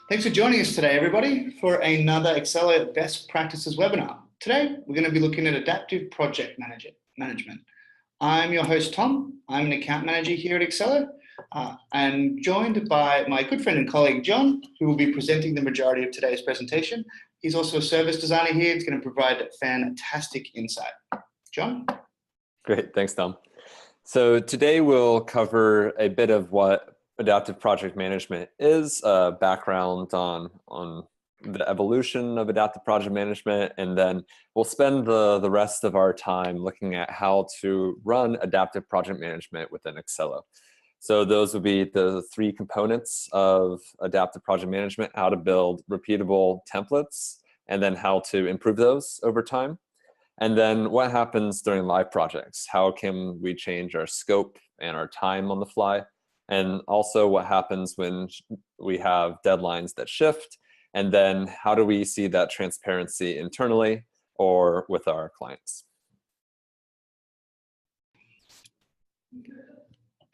Thanks for joining us today, everybody, for another Accelo Best Practices webinar. Today, we're going to be looking at adaptive project management. I'm your host, Tom. I'm an account manager here at Accelo, and joined by my good friend and colleague, John, who will be presenting the majority of today's presentation. He's also a service designer here. He's going to provide fantastic insight. John? Great, thanks, Tom. So today we'll cover a bit of what adaptive project management is, background on the evolution of adaptive project management, and then we'll spend the rest of our time looking at how to run adaptive project management within Accelo. So those would be the three components of adaptive project management: how to build repeatable templates, and then how to improve those over time. And then what happens during live projects? How can we change our scope and our time on the fly? And also what happens when we have deadlines that shift? And then how do we see that transparency internally or with our clients?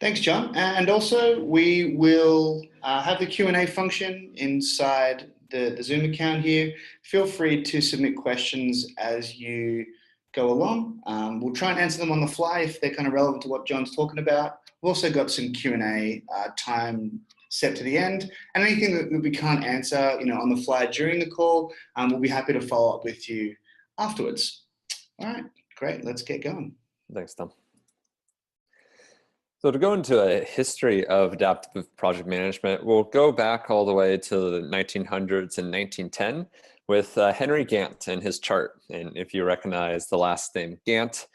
Thanks, John. And also we will have the Q&A function inside the Zoom account here. Feel free to submit questions as you go along. We'll try and answer them on the fly if they're kind of relevant to what John's talking about. We've also got some Q&A time set to the end, and anything that we can't answer, on the fly during the call, we'll be happy to follow up with you afterwards. All right, great, let's get going. Thanks, Tom. So to go into a history of adaptive project management, we'll go back all the way to the 1900s and 1910 with Henry Gantt and his chart. And if you recognize the last name Gantt,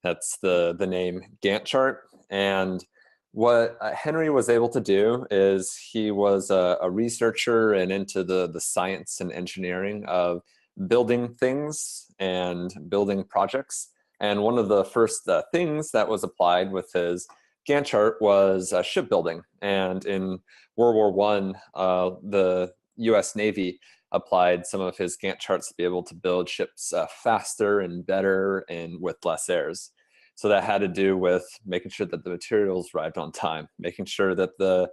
that's the name Gantt chart. And what Henry was able to do is he was a researcher and into the science and engineering of building things and building projects. And one of the first things that was applied with his Gantt chart was shipbuilding. And in World War I, the US Navy applied some of his Gantt charts to be able to build ships faster and better and with less errors. So that had to do with making sure that the materials arrived on time, making sure that the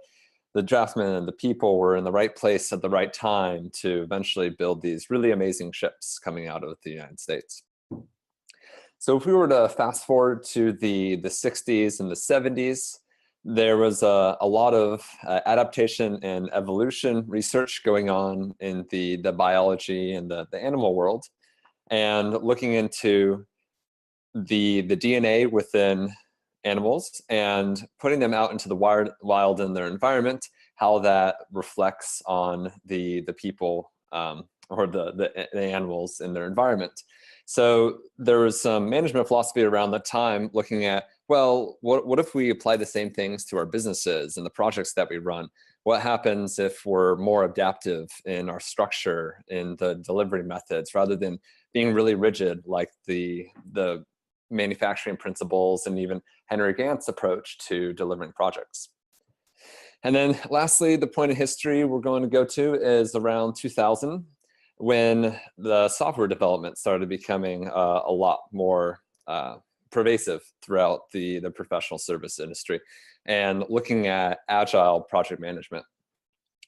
draftsmen and the people were in the right place at the right time to eventually build these really amazing ships coming out of the United States. So if we were to fast forward to the 60s and the 70s, there was a lot of adaptation and evolution research going on in the biology and the animal world, and looking into the DNA within animals and putting them out into the wild in their environment, how that reflects on the people or the animals in their environment. So there was some management philosophy around that time looking at, well, what if we apply the same things to our businesses and the projects that we run? What happens if we're more adaptive in our structure, in the delivery methods, rather than being really rigid like the manufacturing principles and even Henry Gantt's approach to delivering projects? And then lastly, the point of history we're going to go to is around 2000, when the software development started becoming a lot more pervasive throughout the professional service industry, and looking at agile project management.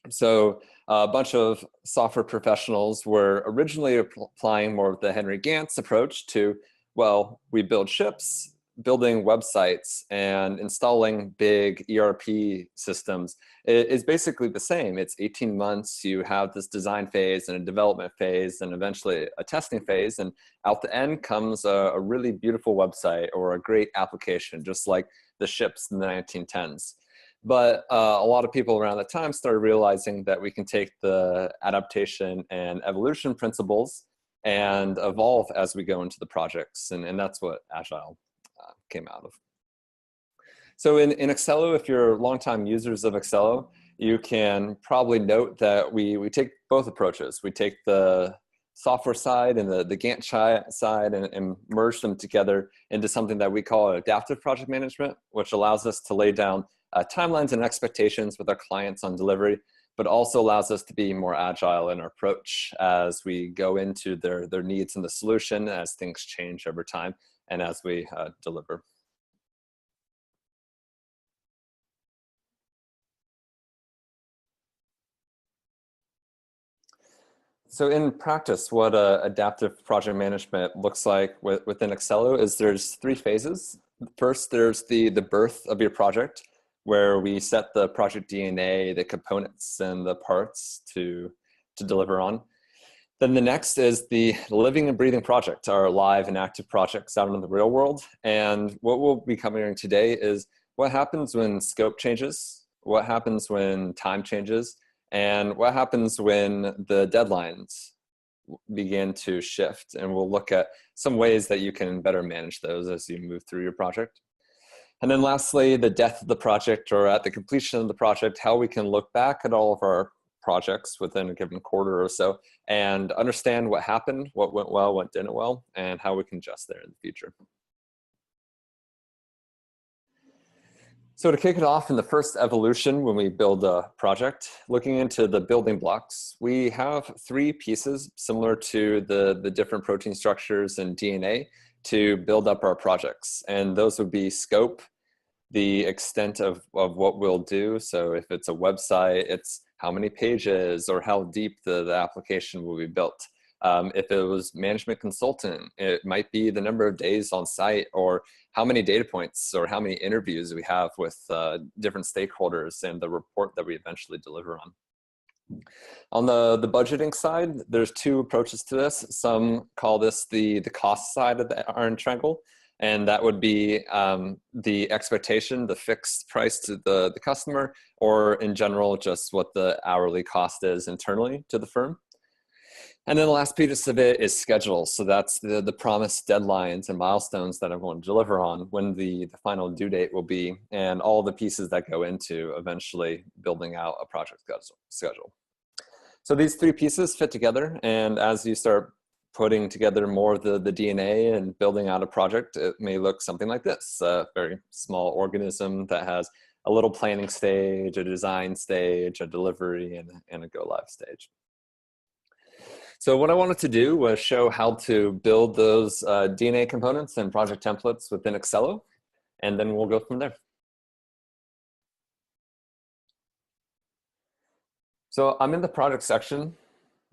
So a bunch of software professionals were originally applying more of the Henry Gantt's approach to, well, we build ships, building websites and installing big ERP systems is basically the same. It's 18 months, you have this design phase and a development phase and eventually a testing phase, and out the end comes a really beautiful website or a great application, just like the ships in the 1910s. But a lot of people around that time started realizing that we can take the adaptation and evolution principles and evolve as we go into the projects, and that's what Agile came out of. So in Accelo, if you're longtime users of Accelo, you can probably note that we take both approaches. We take the software side and the Gantt side and merge them together into something that we call adaptive project management, which allows us to lay down timelines and expectations with our clients on delivery, but also allows us to be more agile in our approach as we go into their needs and the solution as things change over time and as we deliver. So in practice, what adaptive project management looks like within Accelo is there's three phases. First, there's the birth of your project, where we set the project DNA, the components and the parts to deliver on. Then the next is the living and breathing project, our live and active projects out in the real world. And what we'll be covering today is what happens when scope changes, what happens when time changes, and what happens when the deadlines begin to shift. And we'll look at some ways that you can better manage those as you move through your project. And then lastly, the death of the project, or at the completion of the project, how we can look back at all of our projects within a given quarter or so and understand what happened, what went well, what didn't well, and how we can adjust there in the future. So to kick it off in the first evolution, when we build a project, looking into the building blocks, we have three pieces similar to the different protein structures and DNA to build up our projects. And those would be scope, the extent of what we'll do. So if it's a website, it's how many pages or how deep the application will be built. If it was management consultant, it might be the number of days on site, or how many data points or how many interviews we have with different stakeholders and the report that we eventually deliver on. On the budgeting side, there's two approaches to this. Some call this the cost side of the iron triangle, and that would be the expectation, the fixed price to the customer, or in general, just what the hourly cost is internally to the firm. And then the last piece of it is schedule. So that's the promised deadlines and milestones that I'm going to deliver on, when the final due date will be, and all the pieces that go into eventually building out a project schedule. So these three pieces fit together, and as you start putting together more of the DNA and building out a project, it may look something like this: a very small organism that has a little planning stage, a design stage, a delivery, and a go live stage. So what I wanted to do was show how to build those DNA components and project templates within Accelo, and then we'll go from there. So I'm in the project section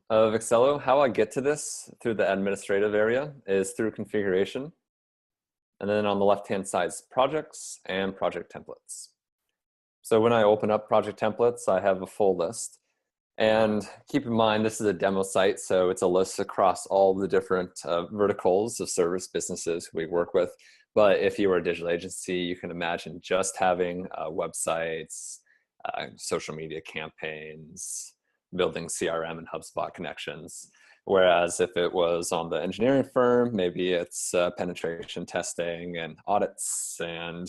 of Accelo. How I get to this through the administrative area is through configuration. And then on the left-hand side is projects and project templates. So when I open up project templates, I have a full list. And keep in mind, this is a demo site, so it's a list across all the different verticals of service businesses we work with. But if you were a digital agency, you can imagine just having websites, social media campaigns, building CRM and HubSpot connections. Whereas if it was on the engineering firm, maybe it's penetration testing and audits and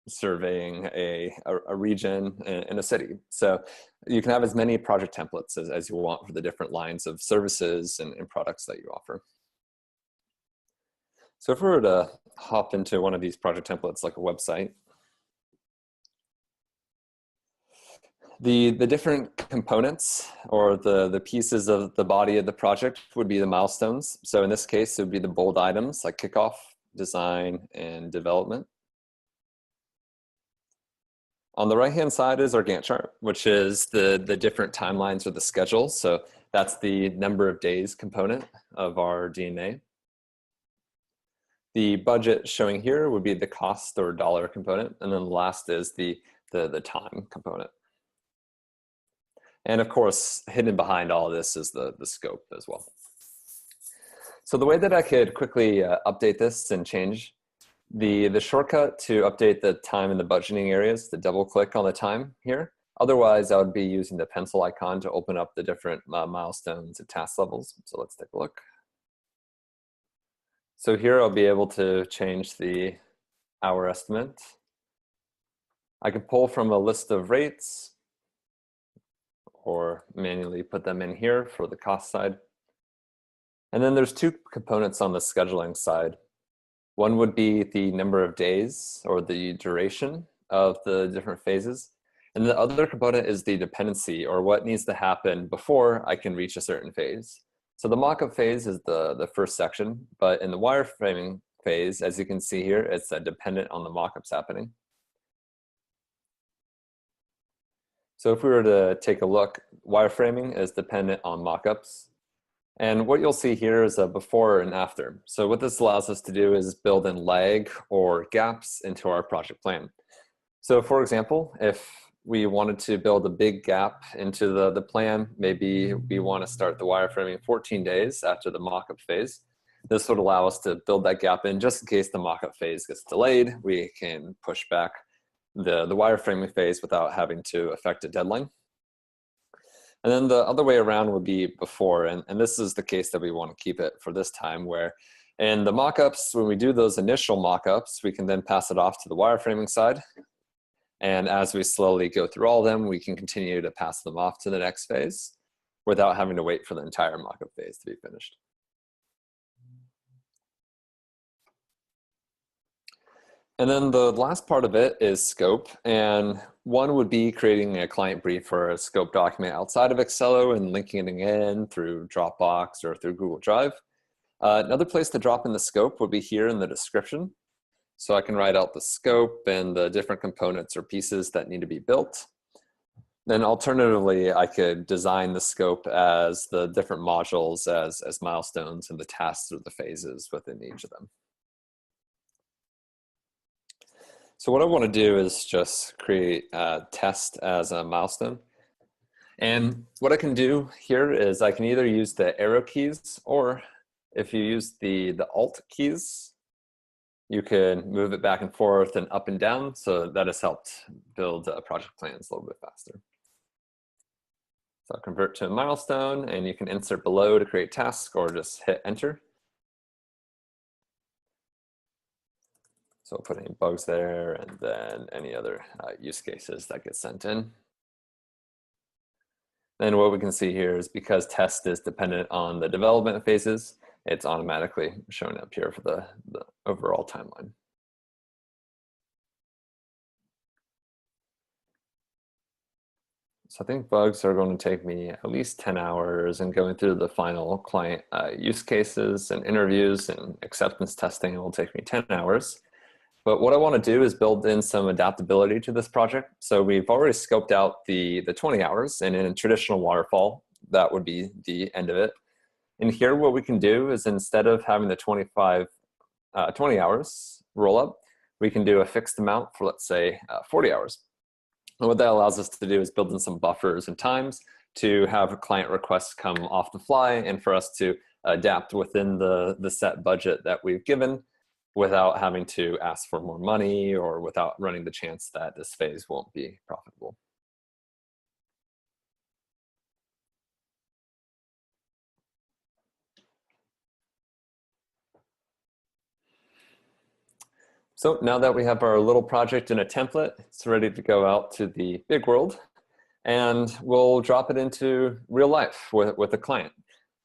surveying a region in a city. So you can have as many project templates as you want for the different lines of services and products that you offer. So if we were to hop into one of these project templates, like a website, the different components or the pieces of the body of the project would be the milestones. So in this case, it would be the bold items like kickoff, design, and development. On the right-hand side is our Gantt chart, which is the different timelines or the schedule. So that's the number of days component of our DNA. The budget showing here would be the cost or dollar component. And then the last is the time component. And of course, hidden behind all of this is the scope as well. So the way that I could quickly update this and change the shortcut to update the time in the budgeting areas, to double click on the time here. Otherwise, I would be using the pencil icon to open up the different milestones and task levels. So let's take a look. So here I'll be able to change the hour estimate. I can pull from a list of rates or manually put them in here for the cost side. And then there's two components on the scheduling side. One would be the number of days or the duration of the different phases. And the other component is the dependency, or what needs to happen before I can reach a certain phase. So the mock-up phase is the first section, but in the wireframing phase, as you can see here, it's dependent on the mock-ups happening. So if we were to take a look, wireframing is dependent on mockups. And what you'll see here is a before and after. So what this allows us to do is build in lag or gaps into our project plan. So for example, if we wanted to build a big gap into the plan, maybe we want to start the wireframing 14 days after the mockup phase. This would allow us to build that gap in just in case the mockup phase gets delayed. We can push back the wireframing phase without having to affect a deadline. And then the other way around would be before, and this is the case that we want to keep it for this time, where in the mockups, when we do those initial mockups, we can then pass it off to the wireframing side. And as we slowly go through all of them, we can continue to pass them off to the next phase without having to wait for the entire mockup phase to be finished. And then the last part of it is scope. And one would be creating a client brief for a scope document outside of Accelo and linking it in through Dropbox or through Google Drive. Another place to drop in the scope would be here in the description. So I can write out the scope and the different components or pieces that need to be built. Then alternatively, I could design the scope as the different modules as milestones and the tasks or the phases within each of them. So what I want to do is just create a test as a milestone. And what I can do here is I can either use the arrow keys, or if you use the Alt keys, you can move it back and forth and up and down. So that has helped build project plans a little bit faster. So I'll convert to a milestone, and you can insert below to create tasks or just hit enter. So I'll put any bugs there and then any other use cases that get sent in. Then what we can see here is because test is dependent on the development phases, it's automatically shown up here for the overall timeline. So I think bugs are going to take me at least 10 hours, and going through the final client use cases and interviews and acceptance testing will take me 10 hours. But what I want to do is build in some adaptability to this project. So we've already scoped out the 20 hours, and in a traditional waterfall, that would be the end of it. And here what we can do is, instead of having the 20 hours roll up, we can do a fixed amount for, let's say, 40 hours. And what that allows us to do is build in some buffers and times to have client requests come off the fly, and for us to adapt within the set budget that we've given, without having to ask for more money or without running the chance that this phase won't be profitable. So now that we have our little project in a template, it's ready to go out to the big world, and we'll drop it into real life with a client.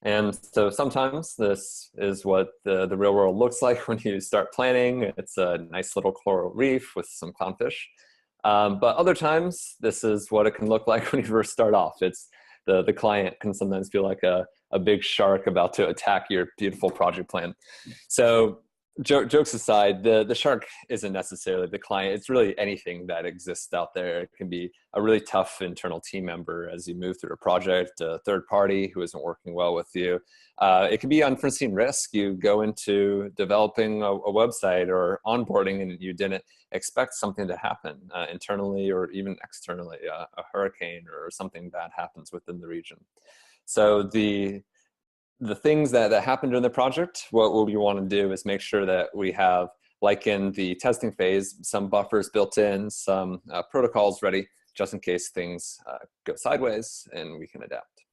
And so sometimes this is what the real world looks like when you start planning. It's a nice little coral reef with some clownfish. But other times, this is what it can look like when you first start off. It's the client can sometimes feel like a big shark about to attack your beautiful project plan. So jokes aside, the shark isn't necessarily the client. It's really anything that exists out there. It can be a really tough internal team member as you move through a project, a third party who isn't working well with you. It can be unforeseen risk. You go into developing a website or onboarding, and you didn't expect something to happen internally or even externally, a hurricane or something bad happens within the region. So the things that happen during the project, what we want to do is make sure that we have, like in the testing phase, some buffers built in, some protocols ready, just in case things go sideways, and we can adapt.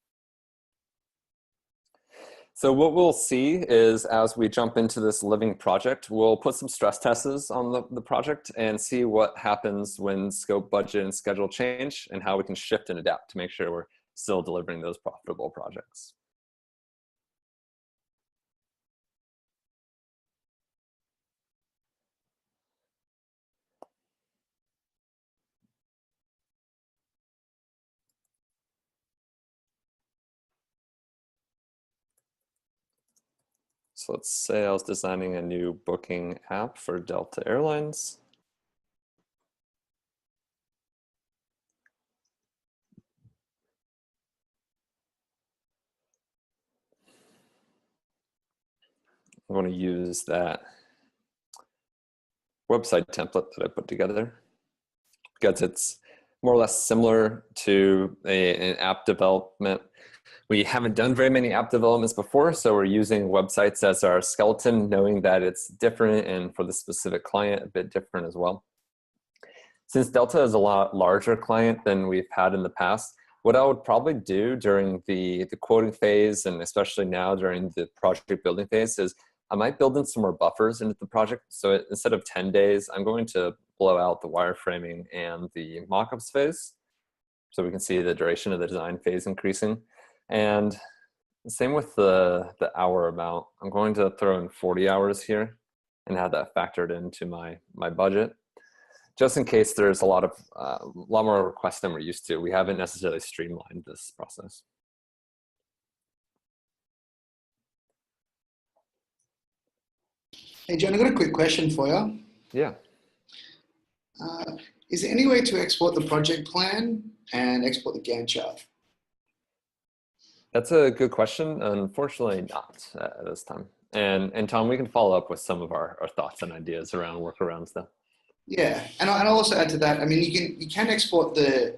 So what we'll see is, as we jump into this living project, we'll put some stress tests on the project and see what happens when scope, budget, and schedule change, and how we can shift and adapt to make sure we're still delivering those profitable projects. So let's say I was designing a new booking app for Delta Airlines. I'm going to use that website template that I put together because it's more or less similar to an app development. We haven't done very many app developments before, so we're using websites as our skeleton, knowing that it's different and for the specific client, a bit different as well. Since Delta is a lot larger client than we've had in the past, what I would probably do during the quoting phase, and especially now during the project building phase, is I might build in some more buffers into the project. So instead of 10 days, I'm going to blow out the wireframing and the mockups phase, so we can see the duration of the design phase increasing. And same with the hour amount. I'm going to throw in 40 hours here and have that factored into my budget, just in case there's a lot more requests than we're used to. We haven't necessarily streamlined this process. Hey, John, I've got a quick question for you. Yeah. Is there any way to export the project plan and export the Gantt chart? That's a good question. Unfortunately, not at this time. And Tom, we can follow up with some of our thoughts and ideas around workarounds though. Yeah, and I'll also add to that. I mean, you can export the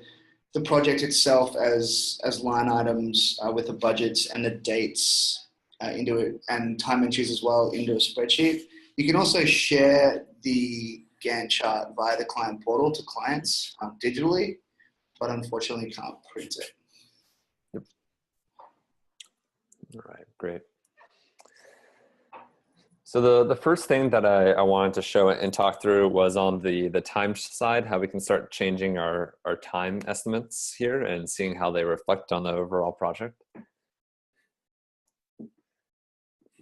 project itself as line items with the budgets and the dates into it, and time entries as well into a spreadsheet. You can also share the Gantt chart via the client portal to clients digitally, but unfortunately can't print it. Yep. All right, great. So the first thing that I wanted to show and talk through was on the time side, how we can start changing our time estimates here and seeing how they reflect on the overall project.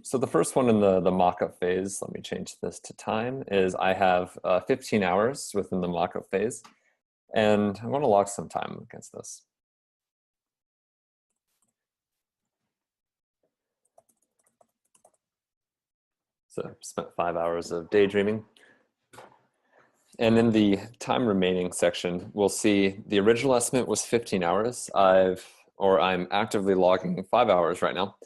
So the first one in the mock-up phase, let me change this to time, is I have 15 hours within the mock-up phase, and I want to log some time against this. So I spent 5 hours of daydreaming. And in the time remaining section, we'll see the original estimate was 15 hours. I'm actively logging 5 hours right now.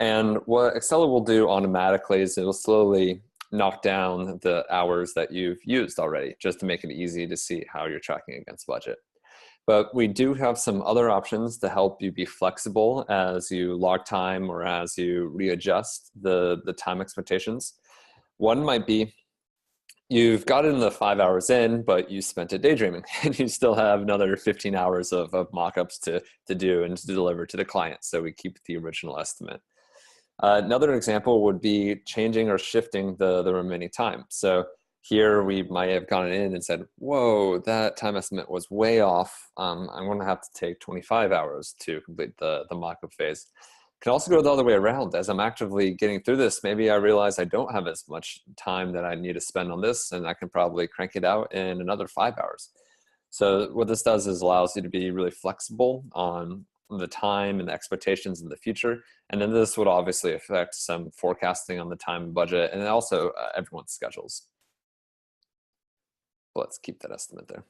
And what Accelo will do automatically is it will slowly knock down the hours that you've used already, just to make it easy to see how you're tracking against budget. But we do have some other options to help you be flexible as you log time or as you readjust the time expectations. One might be you've gotten the 5 hours in, but you spent it daydreaming, and you still have another 15 hours of mockups to do and to deliver to the client. So we keep the original estimate. Another example would be changing or shifting the remaining time. So here we might have gone in and said, whoa, that time estimate was way off. I'm going to have to take 25 hours to complete the mockup phase. Can also go the other way around. As I'm actively getting through this, maybe I realize I don't have as much time that I need to spend on this, and I can probably crank it out in another 5 hours. So what this does is allows you to be really flexible on the time and the expectations in the future. And then this would obviously affect some forecasting on the time and budget, and also everyone's schedules. But let's keep that estimate there.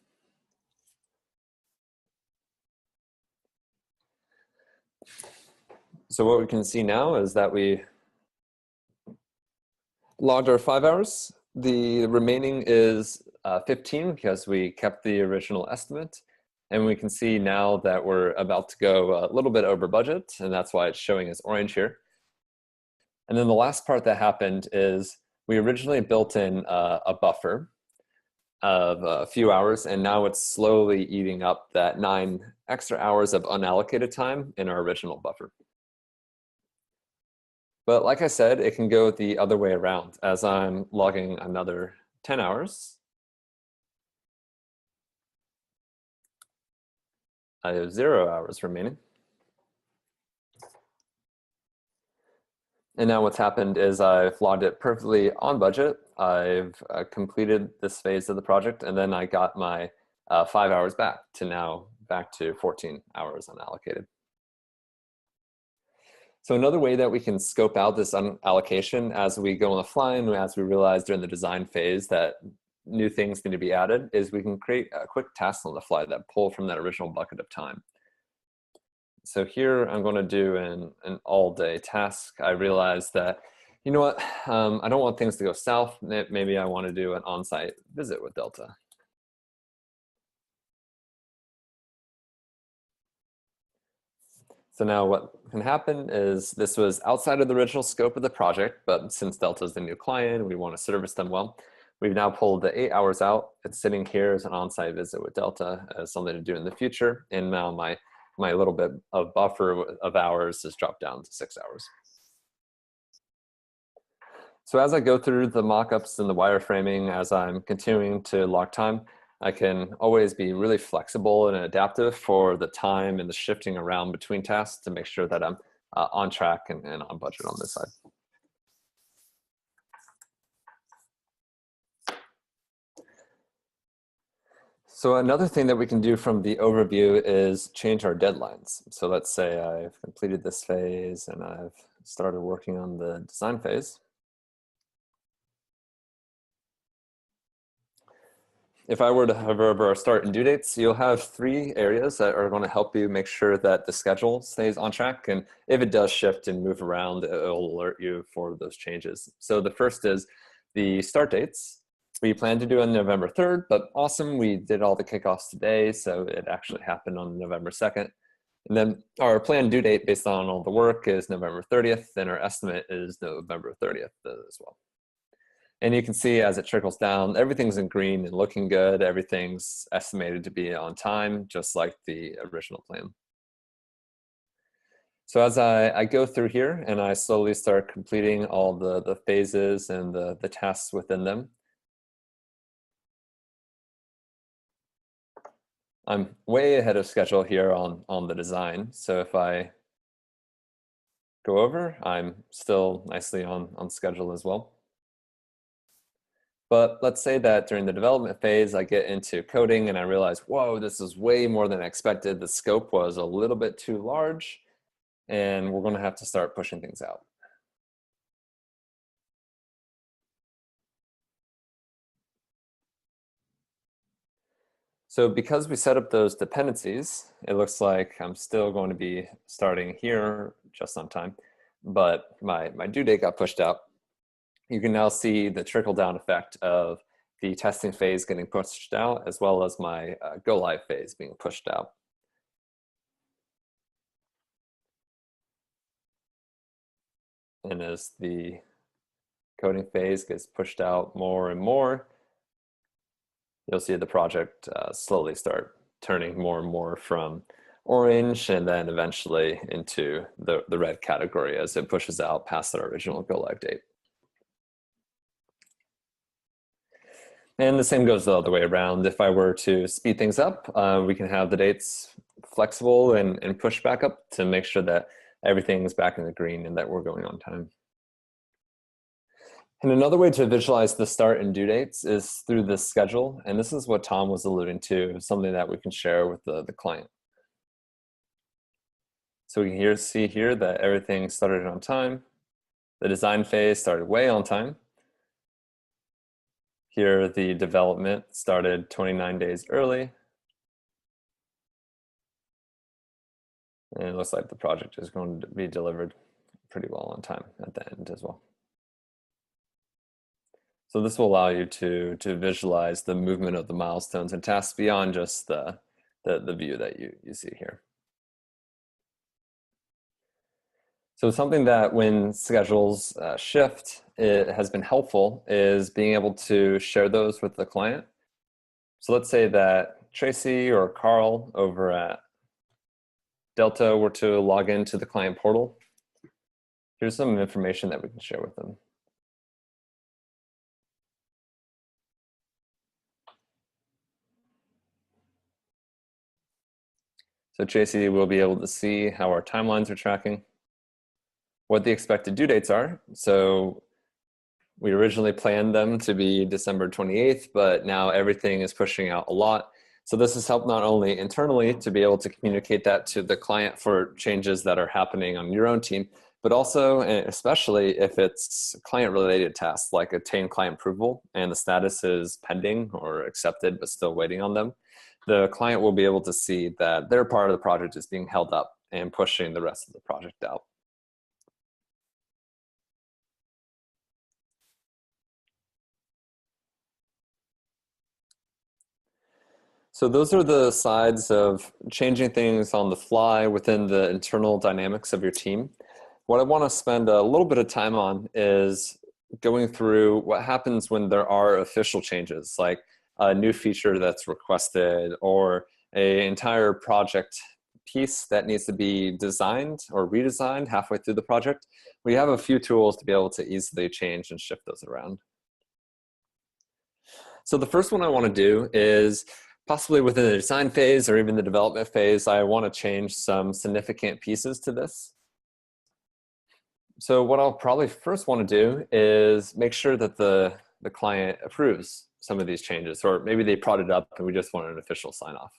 So what we can see now is that we logged our 5 hours. The remaining is 15 because we kept the original estimate. And we can see now that we're about to go a little bit over budget, and that's why it's showing as orange here. And then the last part that happened is we originally built in a buffer of a few hours, and now it's slowly eating up that 9 extra hours of unallocated time in our original buffer. But like I said, it can go the other way around. As I'm logging another 10 hours, I have 0 hours remaining. And now what's happened is I've logged it perfectly on budget. I've completed this phase of the project, and then I got my 5 hours back to 14 hours unallocated. So another way that we can scope out this unallocation as we go on the fly and as we realize during the design phase that new things need to be added is we can create a quick task on the fly that pull from that original bucket of time. So here I'm going to do an all-day task. I realize that You know what? I don't want things to go south. Maybe I want to do an on-site visit with Delta. So now what can happen is this was outside of the original scope of the project, but since Delta is the new client, we want to service them well. We've now pulled the 8 hours out. It's sitting here as an on-site visit with Delta as something to do in the future. And now my little bit of buffer of hours is dropped down to 6 hours. So as I go through the mockups and the wireframing, as I'm continuing to log time, I can always be really flexible and adaptive for the time and the shifting around between tasks to make sure that I'm on track and on budget on this side. So another thing that we can do from the overview is change our deadlines. So let's say I've completed this phase and I've started working on the design phase. If I were to hover over our start and due dates, you'll have 3 areas that are going to help you make sure that the schedule stays on track. And if it does shift and move around, it'll alert you for those changes. So the first is the start dates. We planned to do on November 3rd, but awesome, we did all the kickoffs today, so it actually happened on November 2nd. And then our planned due date based on all the work is November 30th, and our estimate is November 30th as well. And you can see as it trickles down, everything's in green and looking good. Everything's estimated to be on time, just like the original plan. So as I go through here and I slowly start completing all the phases and the tasks within them, I'm way ahead of schedule here on the design. So if I go over, I'm still nicely on schedule as well. But let's say that during the development phase, I get into coding and I realize, whoa, this is way more than I expected. The scope was a little bit too large, and we're going to have to start pushing things out. So because we set up those dependencies, it looks like I'm still going to be starting here just on time, but my due date got pushed out. You can now see the trickle-down effect of the testing phase getting pushed out, as well as my go-live phase being pushed out. And as the coding phase gets pushed out more and more, you'll see the project slowly start turning more and more from orange and then eventually into the red category as it pushes out past our original go-live date. And the same goes the other way around. If I were to speed things up, we can have the dates flexible and push back up to make sure that everything is back in the green and that we're going on time. And another way to visualize the start and due dates is through the schedule. And this is what Tom was alluding to, something that we can share with the client. So we can see here that everything started on time. The design phase started way on time. Here, the development started 29 days early. And it looks like the project is going to be delivered pretty well on time at the end as well. So this will allow you to visualize the movement of the milestones and tasks beyond just the view that you see here. So something that when schedules shift, it has been helpful is being able to share those with the client. So let's say that Tracy or Carl over at Delta were to log into the client portal. Here's some information that we can share with them. So Tracy will be able to see how our timelines are tracking, what the expected due dates are. So we originally planned them to be December 28th, but now everything is pushing out a lot. So this has helped not only internally to be able to communicate that to the client for changes that are happening on your own team, but also, and especially if it's client-related tasks like attain client approval and the status is pending or accepted, but still waiting on them, the client will be able to see that their part of the project is being held up and pushing the rest of the project out. So those are the sides of changing things on the fly within the internal dynamics of your team. What I want to spend a little bit of time on is going through what happens when there are official changes, like a new feature that's requested or an entire project piece that needs to be designed or redesigned halfway through the project. We have a few tools to be able to easily change and shift those around. So the first one I want to do is possibly within the design phase or even the development phase, I want to change some significant pieces to this. So what I'll probably first want to do is make sure that the client approves some of these changes, or maybe they brought it up and we just want an official sign off.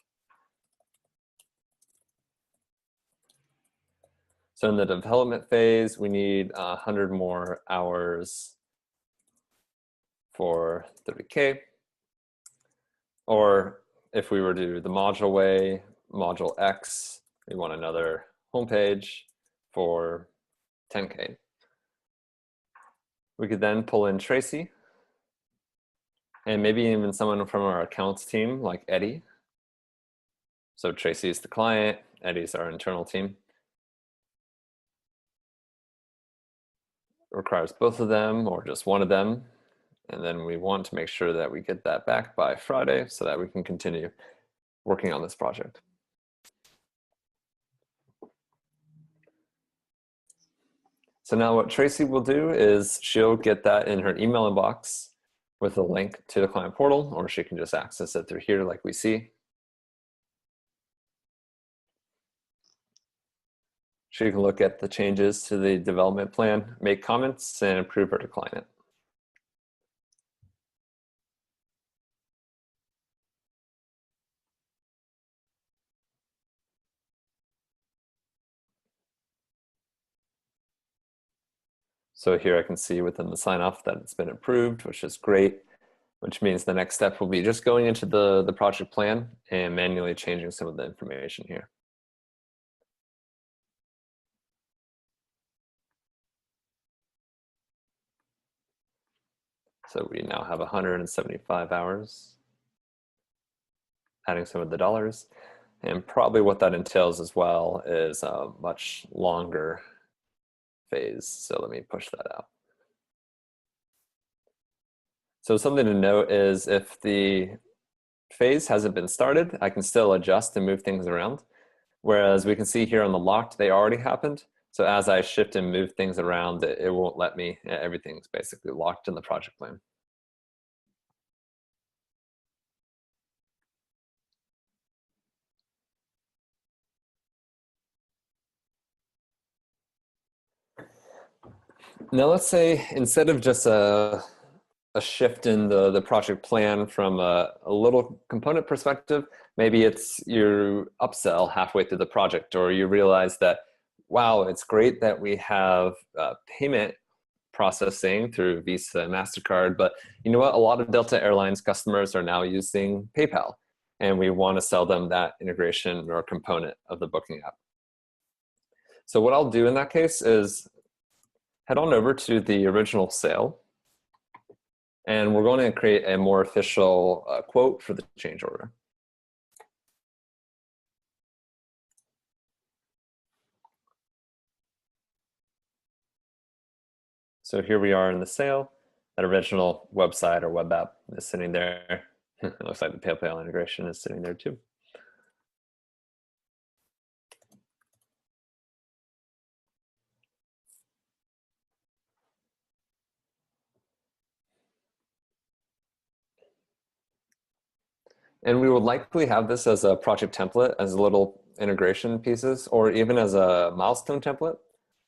So in the development phase, we need 100 more hours for 30K. Or if we were to do the module way, module X, we want another homepage for 10K. We could then pull in Tracy and maybe even someone from our accounts team like Eddie. So Tracy is the client, Eddie's our internal team. It requires both of them or just one of them. And then we want to make sure that we get that back by Friday so that we can continue working on this project. So now what Tracy will do is she'll get that in her email inbox with a link to the client portal, or she can just access it through here like we see. She can look at the changes to the development plan, make comments, and approve or decline it. So here I can see within the sign off that it's been approved, which is great, which means the next step will be just going into the project plan and manually changing some of the information here. So we now have 175 hours, adding some of the dollars. And probably what that entails as well is a much longer phase. So let me push that out. So something to note is if the phase hasn't been started, I can still adjust and move things around. Whereas we can see here on the locked, they already happened. So as I shift and move things around, it won't let me. Everything's basically locked in the project plan. Now let's say instead of just a shift in the project plan from a little component perspective, maybe it's you upsell halfway through the project, or you realize that, wow, it's great that we have payment processing through Visa and MasterCard, but you know what? A lot of Delta Airlines customers are now using PayPal, and we want to sell them that integration or component of the booking app. So what I'll do in that case is head on over to the original sale, and we're going to create a more official quote for the change order. So here we are in the sale. That original website or web app is sitting there. It looks like the PayPal integration is sitting there too. And we would likely have this as a project template, as little integration pieces, or even as a milestone template.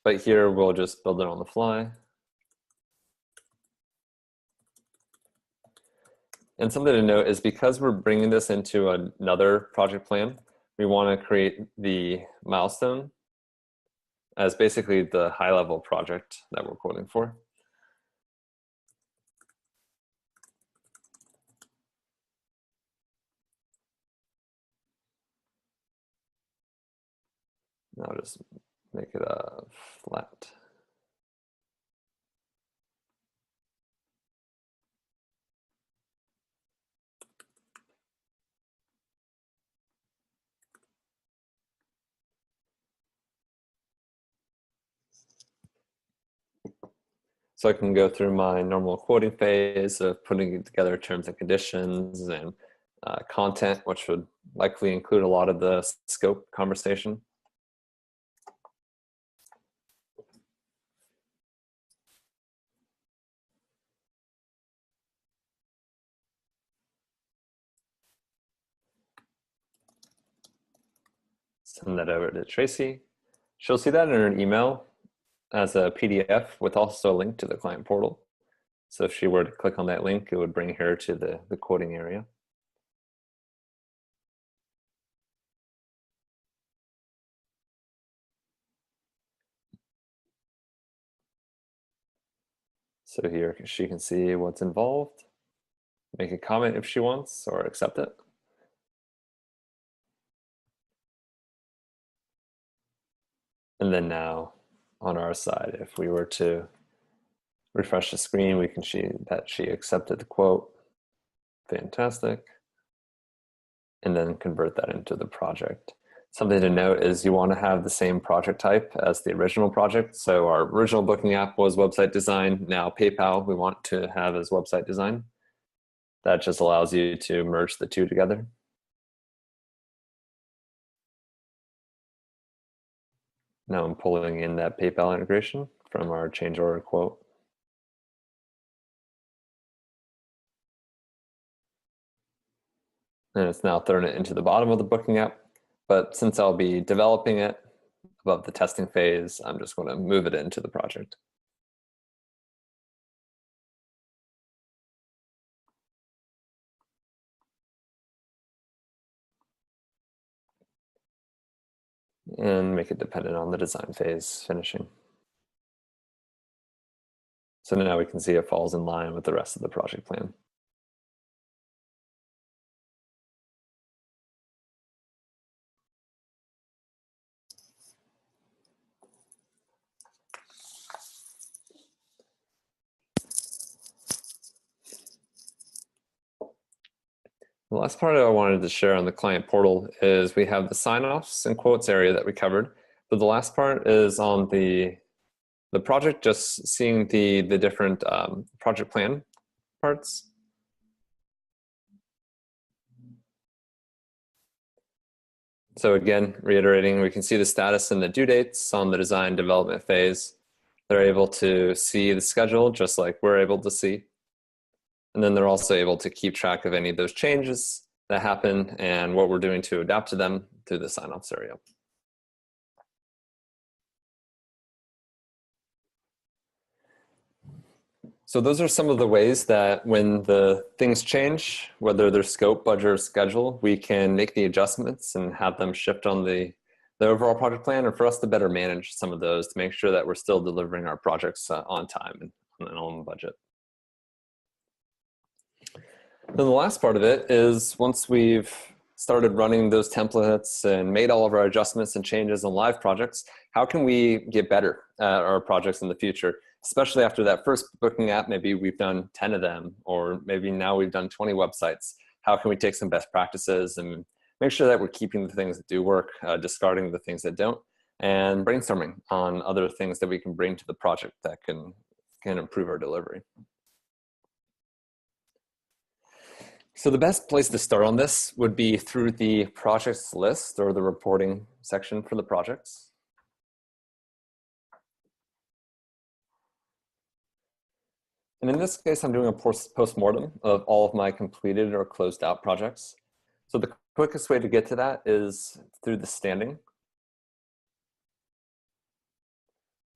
But here we'll just build it on the fly. And something to note is because we're bringing this into another project plan, we want to create the milestone as basically the high-level project that we're quoting for. I'll just make it a flat. So I can go through my normal quoting phase of putting together terms and conditions and content, which would likely include a lot of the scope conversation. Send that over to Tracy. She'll see that in her email as a PDF with also a link to the client portal. So if she were to click on that link, it would bring her to the quoting area. So here she can see what's involved, make a comment if she wants, or accept it. And then now on our side, if we were to refresh the screen, we can see that she accepted the quote. Fantastic. And then convert that into the project. Something to note is you want to have the same project type as the original project. So our original booking app was website design. Now PayPal we want to have as website design. That just allows you to merge the two together. Now I'm pulling in that PayPal integration from our change order quote. And it's now thrown it into the bottom of the booking app. But since I'll be developing it above the testing phase, I'm just going to move it into the project. And make it dependent on the design phase finishing. So now we can see it falls in line with the rest of the project plan. The last part I wanted to share on the client portal is we have the sign-offs and quotes area that we covered, but the last part is on the project, just seeing the different project plan parts. So again, reiterating, we can see the status and the due dates on the design development phase. They're able to see the schedule just like we're able to see. And then they're also able to keep track of any of those changes that happen and what we're doing to adapt to them through the sign-offs area. So those are some of the ways that when the things change, whether they're scope, budget, or schedule, we can make the adjustments and have them shift on the overall project plan, or for us to better manage some of those to make sure that we're still delivering our projects on time and on budget. Then the last part of it is once we've started running those templates and made all of our adjustments and changes on live projects, how can we get better at our projects in the future? Especially after that first booking app, maybe we've done 10 of them, or maybe now we've done 20 websites. How can we take some best practices and make sure that we're keeping the things that do work, discarding the things that don't, and brainstorming on other things that we can bring to the project that can improve our delivery. So the best place to start on this would be through the projects list or the reporting section for the projects. And in this case, I'm doing a postmortem of all of my completed or closed out projects. So the quickest way to get to that is through the standing.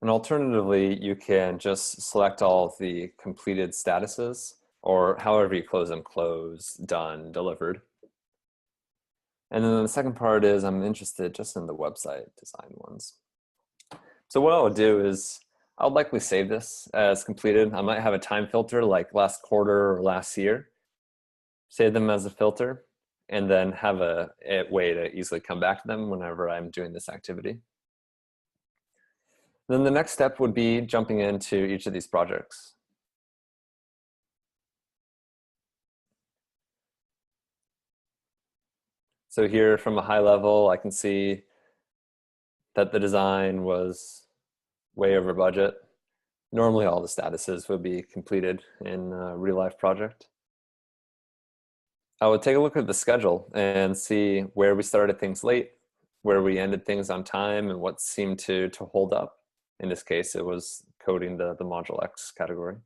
And alternatively, you can just select all of the completed statuses, or however you close them, closed, done, delivered. And then the second part is I'm interested just in the website design ones. So what I'll do is I'll likely save this as completed. I might have a time filter like last quarter or last year, save them as a filter, and then have a way to easily come back to them whenever I'm doing this activity. Then the next step would be jumping into each of these projects. So here from a high level, I can see that the design was way over budget. Normally all the statuses would be completed in a real life project. I would take a look at the schedule and see where we started things late, where we ended things on time, and what seemed to hold up. In this case, it was coding the Module X category.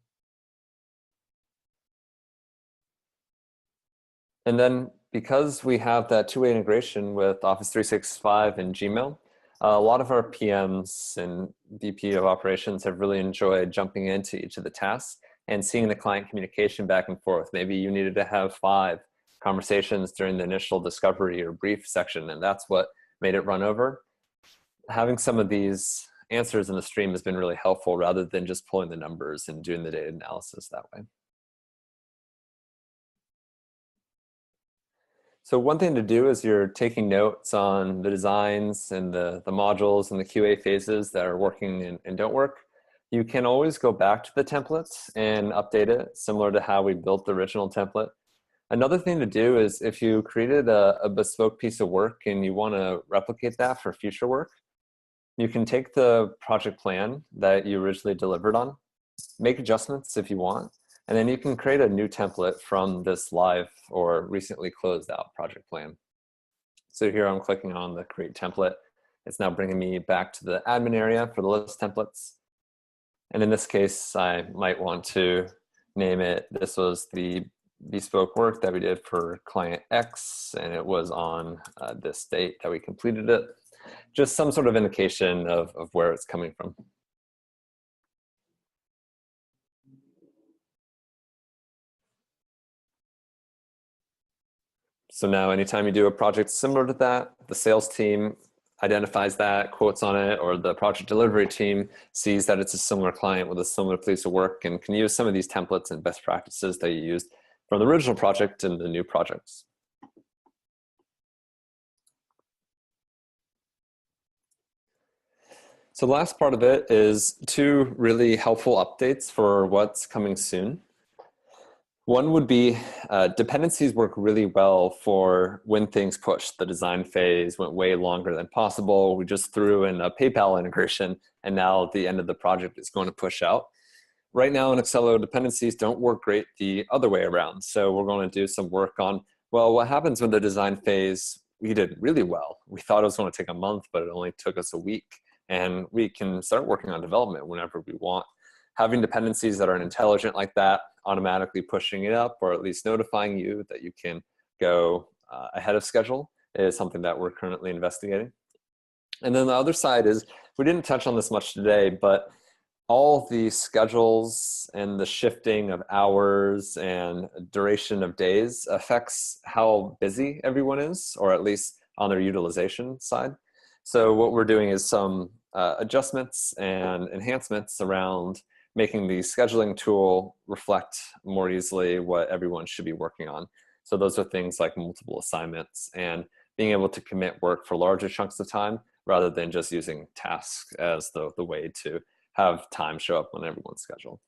And then because we have that two-way integration with Office 365 and Gmail, a lot of our PMs and VP of operations have really enjoyed jumping into each of the tasks and seeing the client communication back and forth. Maybe you needed to have 5 conversations during the initial discovery or brief section, and that's what made it run over. Having some of these answers in the stream has been really helpful rather than just pulling the numbers and doing the data analysis that way. So one thing to do is you're taking notes on the designs and the modules and the QA phases that are working and don't work. You can always go back to the templates and update it, similar to how we built the original template. Another thing to do is if you created a bespoke piece of work and you want to replicate that for future work, you can take the project plan that you originally delivered on, make adjustments if you want, and then you can create a new template from this live or recently closed out project plan. So here I'm clicking on the create template. It's now bringing me back to the admin area for the list templates. And in this case, I might want to name it, this was the bespoke work that we did for client X, and it was on this date that we completed it. Just some sort of indication of where it's coming from. So now anytime you do a project similar to that, the sales team identifies that, quotes on it, or the project delivery team sees that it's a similar client with a similar piece of work and can use some of these templates and best practices that you used from the original project in the new projects. So the last part of it is 2 really helpful updates for what's coming soon. One would be dependencies work really well for when things push. The design phase went way longer than possible. We just threw in a PayPal integration, and now at the end of the project is going to push out. Right now in Accelo, dependencies don't work great the other way around. So we're going to do some work on, well, what happens when the design phase, we did really well. We thought it was going to take a month, but it only took us a week. And we can start working on development whenever we want. Having dependencies that are intelligent like that, automatically pushing it up or at least notifying you that you can go ahead of schedule is something that we're currently investigating. And then the other side is, we didn't touch on this much today, but all the schedules and the shifting of hours and duration of days affects how busy everyone is, or at least on their utilization side. So what we're doing is some adjustments and enhancements around making the scheduling tool reflect more easily what everyone should be working on. So those are things like multiple assignments and being able to commit work for larger chunks of time rather than just using tasks as the way to have time show up on everyone's schedule.